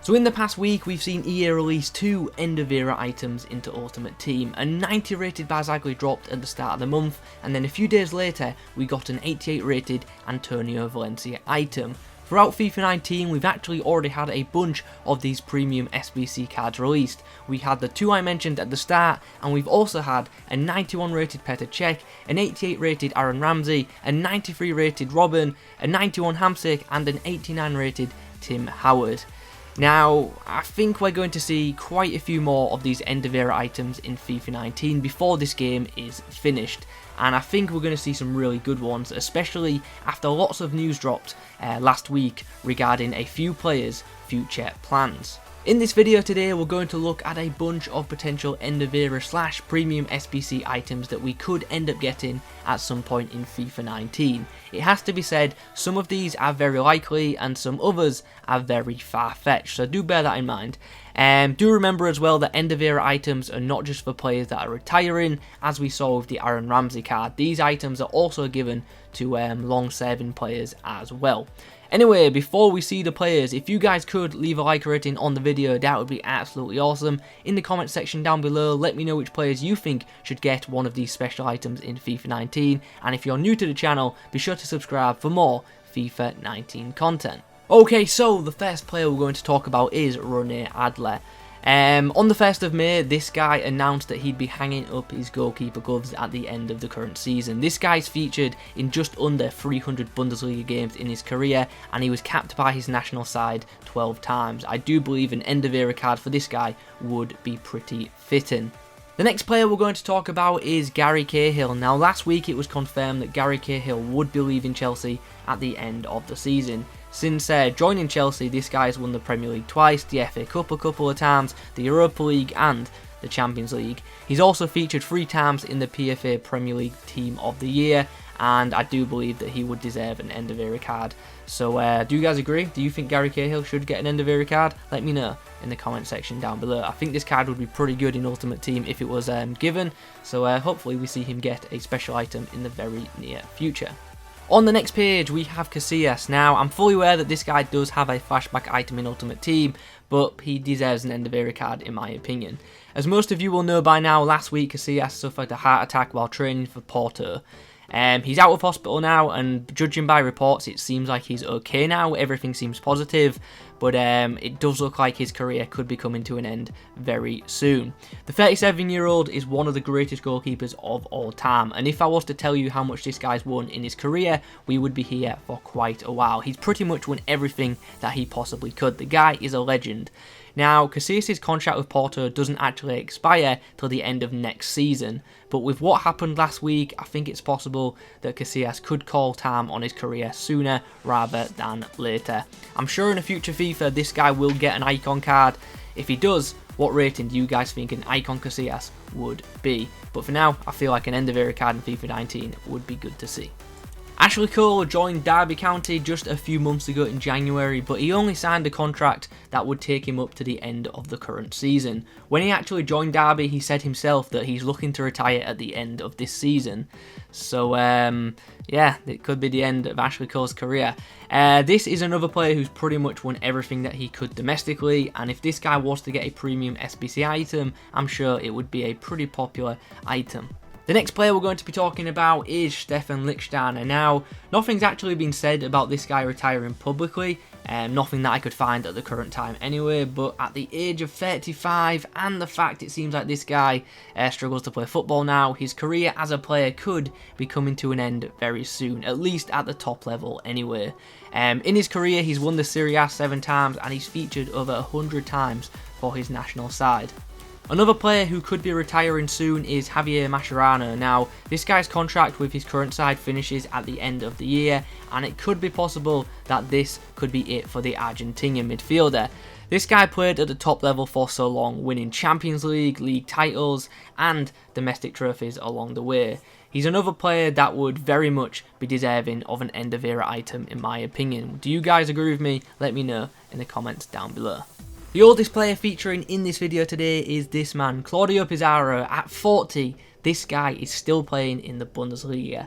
So in the past week, we've seen EA release 2 end of era items into Ultimate Team. A 90 rated Barzagli dropped at the start of the month, and then a few days later, we got an 88 rated Antonio Valencia item. Throughout FIFA 19, we've actually already had a bunch of these premium SBC cards released. We had the 2 I mentioned at the start, and we've also had a 91 rated Petr Cech, an 88 rated Aaron Ramsey, a 93 rated Robben, a 91 Hamsik, and an 89 rated Tim Howard. Now, I think we're going to see quite a few more of these end of era items in FIFA 19 before this game is finished, and I think we're going to see some really good ones, especially after lots of news dropped last week regarding a few players' future plans. In this video today, we're going to look at a bunch of potential end of era / premium SBC items that we could end up getting at some point in FIFA 19. It has to be said, some of these are very likely and some others are very far-fetched, so do bear that in mind. Do remember as well that end of era items are not just for players that are retiring, as we saw with the Aaron Ramsey card. These items are also given to long-serving players as well. Anyway, before we see the players, if you guys could leave a like rating on the video, that would be absolutely awesome. In the comment section down below, let me know which players you think should get one of these special items in FIFA 19. And if you're new to the channel, be sure to subscribe for more FIFA 19 content. Okay, so the first player we're going to talk about is Rene Adler. On the 1st of May, this guy announced that he'd be hanging up his goalkeeper gloves at the end of the current season. This guy's featured in just under 300 Bundesliga games in his career, and he was capped by his national side 12 times. I do believe an end of era card for this guy would be pretty fitting. The next player we're going to talk about is Gary Cahill. Now, last week it was confirmed that Gary Cahill would be leaving Chelsea at the end of the season. Since joining Chelsea, this guy has won the Premier League twice, the FA Cup a couple of times, the Europa League and the Champions League. He's also featured 3 times in the PFA Premier League Team of the Year, and I do believe that he would deserve an end of era card. So do you guys agree? Do you think Gary Cahill should get an end of era card? Let me know in the comment section down below. I think this card would be pretty good in Ultimate Team if it was given, so hopefully we see him get a special item in the very near future. On the next page, we have Casillas. Now, I'm fully aware that this guy does have a flashback item in Ultimate Team, but he deserves an end of era card in my opinion. As most of you will know by now, last week Casillas suffered a heart attack while training for Porto. He's out of hospital now, and judging by reports, it seems like he's okay now. Everything seems positive, but it does look like his career could be coming to an end very soon. The 37-year-old is one of the greatest goalkeepers of all time, and if I was to tell you how much this guy's won in his career, we would be here for quite a while. He's pretty much won everything that he possibly could. The guy is a legend. Now, Casillas' contract with Porto doesn't actually expire till the end of next season, but with what happened last week, I think it's possible that Casillas could call time on his career sooner rather than later. I'm sure in a future FIFA, this guy will get an icon card. If he does, what rating do you guys think an icon Casillas would be? But for now, I feel like an end of era card in FIFA 19 would be good to see. Ashley Cole joined Derby County just a few months ago in January, but he only signed a contract that would take him up to the end of the current season. When he actually joined Derby, he said himself that he's looking to retire at the end of this season. So, yeah, it could be the end of Ashley Cole's career. This is another player who's pretty much won everything that he could domestically, and if this guy was to get a premium SBC item, I'm sure it would be a pretty popular item. The next player we're going to be talking about is Stefan Lichtsteiner. Now, nothing's actually been said about this guy retiring publicly, nothing that I could find at the current time anyway, but at the age of 35 and the fact it seems like this guy struggles to play football now, his career as a player could be coming to an end very soon, at least at the top level anyway. In his career, he's won the Serie A 7 times and he's featured over 100 times for his national side. Another player who could be retiring soon is Javier Mascherano. Now, this guy's contract with his current side finishes at the end of the year, and it could be possible that this could be it for the Argentinian midfielder. This guy played at the top level for so long, winning Champions League, league titles, and domestic trophies along the way. He's another player that would very much be deserving of an end of era item in my opinion. Do you guys agree with me? Let me know in the comments down below. The oldest player featuring in this video today is this man, Claudio Pizarro. At 40, this guy is still playing in the Bundesliga.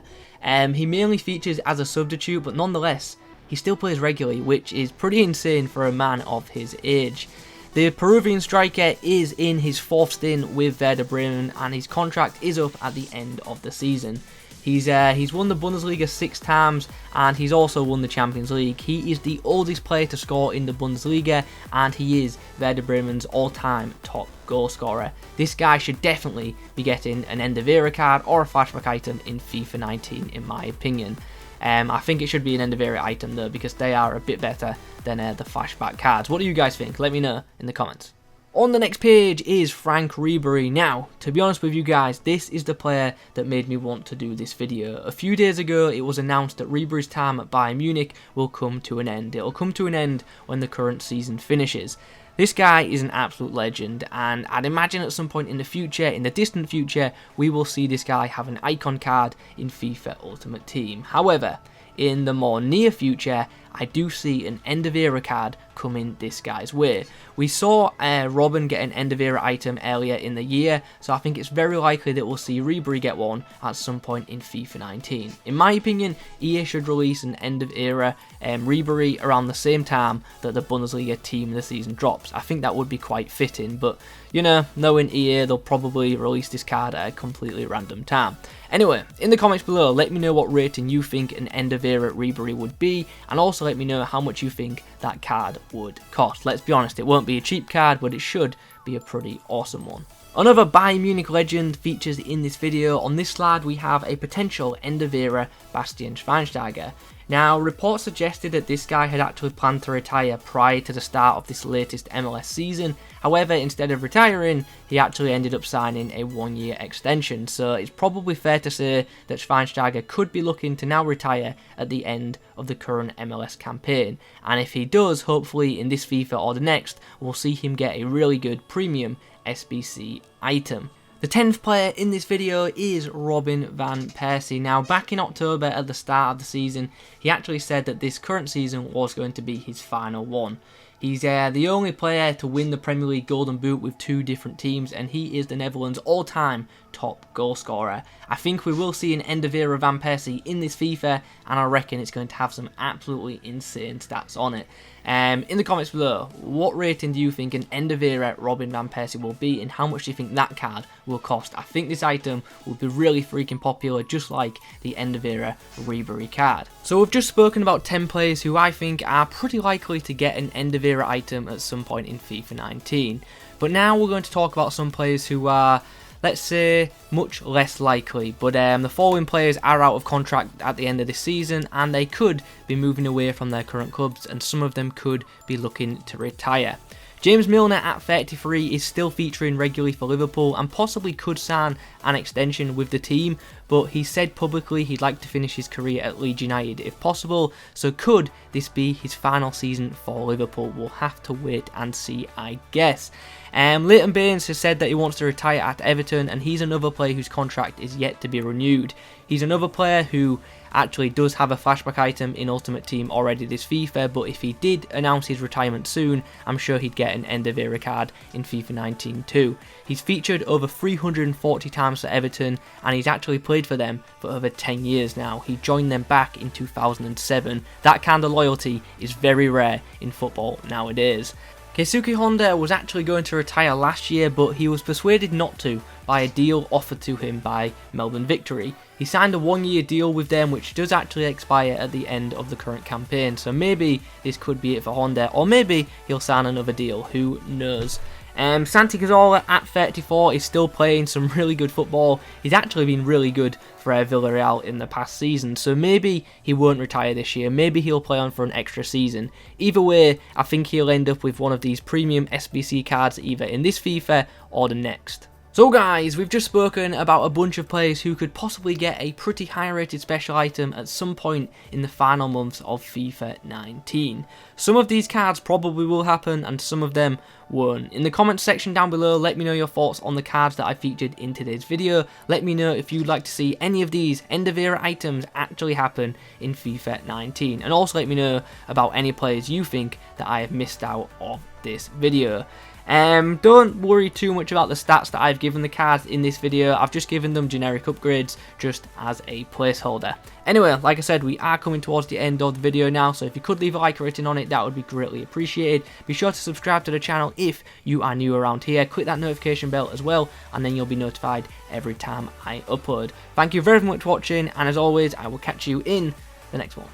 He mainly features as a substitute, but nonetheless, he still plays regularly, which is pretty insane for a man of his age. The Peruvian striker is in his 4th stint with Werder Bremen, and his contract is up at the end of the season. He's won the Bundesliga 6 times, and he's also won the Champions League. He is the oldest player to score in the Bundesliga, and he is Werder Bremen's all-time top goal scorer. This guy should definitely be getting an end of era card or a flashback item in FIFA 19, in my opinion. I think it should be an end of era item though, because they are a bit better than the flashback cards. What do you guys think? Let me know in the comments. On the next page is Frank Ribery. Now, to be honest with you guys, this is the player that made me want to do this video. A few days ago, it was announced that Ribery's time at Bayern Munich will come to an end. It'll come to an end when the current season finishes. This guy is an absolute legend, and I'd imagine at some point in the future, in the distant future, we will see this guy have an icon card in FIFA Ultimate Team. However, in the more near future, I do see an end of era card coming this guy's way. We saw Robben get an end of era item earlier in the year, so I think it's very likely that we'll see Ribery get one at some point in FIFA 19. In my opinion, EA should release an end of era Ribery around the same time that the Bundesliga team of the season drops. I think that would be quite fitting, but you know, knowing EA, they'll probably release this card at a completely random time. Anyway, in the comments below, let me know what rating you think an end of era Ribery would be, and also let me know how much you think that card would cost. Let's be honest, it won't be a cheap card, but it should be a pretty awesome one. Another Bayern Munich legend features in this video. On this slide, we have a potential end of era Bastian Schweinsteiger. Now, reports suggested that this guy had actually planned to retire prior to the start of this latest MLS season. However, instead of retiring, he actually ended up signing a 1-year extension. So it's probably fair to say that Schweinsteiger could be looking to now retire at the end of the current MLS campaign. And if he does, hopefully in this FIFA or the next, we'll see him get a really good premium SBC item. The 10th player in this video is Robben van Persie. Now, back in October at the start of the season, he actually said that this current season was going to be his final one. He's the only player to win the Premier League Golden Boot with 2 different teams, and he is the Netherlands' all-time top goal scorer. I think we will see an end of era Van Persie in this FIFA, and I reckon it's going to have some absolutely insane stats on it. In the comments below, what rating do you think an end of era Robben van Persie will be, and how much do you think that card will cost? I think this item will be really freaking popular, just like the end of era Ribery card. So we've just spoken about 10 players who I think are pretty likely to get an end of era item at some point in FIFA 19. But now we're going to talk about some players who are, let's say, much less likely. But the following players are out of contract at the end of this season, and they could be moving away from their current clubs, and some of them could be looking to retire. James Milner at 33 is still featuring regularly for Liverpool and possibly could sign an extension with the team, but he said publicly he'd like to finish his career at Leeds United if possible, so could this be his final season for Liverpool? We'll have to wait and see, I guess. Leighton Baines has said that he wants to retire at Everton, and he's another player whose contract is yet to be renewed. He's another player who actually does have a flashback item in Ultimate Team already this FIFA, but if he did announce his retirement soon, I'm sure he'd get an end of era card in FIFA 19 too. He's featured over 340 times for Everton, and he's actually played for them for over 10 years now. He joined them back in 2007. That kind of loyalty is very rare in football nowadays. Keisuke Honda was actually going to retire last year, but he was persuaded not to by a deal offered to him by Melbourne Victory. He signed a 1-year deal with them, which does actually expire at the end of the current campaign, so maybe this could be it for Honda, or maybe he'll sign another deal, who knows. Santi Cazorla at 34 is still playing some really good football. He's actually been really good for Villarreal in the past season, so maybe he won't retire this year, maybe he'll play on for an extra season. Either way, I think he'll end up with one of these premium SBC cards either in this FIFA or the next. So guys, we've just spoken about a bunch of players who could possibly get a pretty high rated special item at some point in the final months of FIFA 19. Some of these cards probably will happen and some of them won't. In the comments section down below, let me know your thoughts on the cards that I featured in today's video. Let me know if you'd like to see any of these end of era items actually happen in FIFA 19. And also let me know about any players you think that I have missed out of this video. Don't worry too much about the stats that I've given the cards in this video. I've just given them generic upgrades just as a placeholder. Anyway, like I said, we are coming towards the end of the video now, so if you could leave a like rating on it, that would be greatly appreciated. Be sure to subscribe to the channel if you are new around here. Click that notification bell as well, and then you'll be notified every time I upload. Thank you very much for watching, and as always, I will catch you in the next one.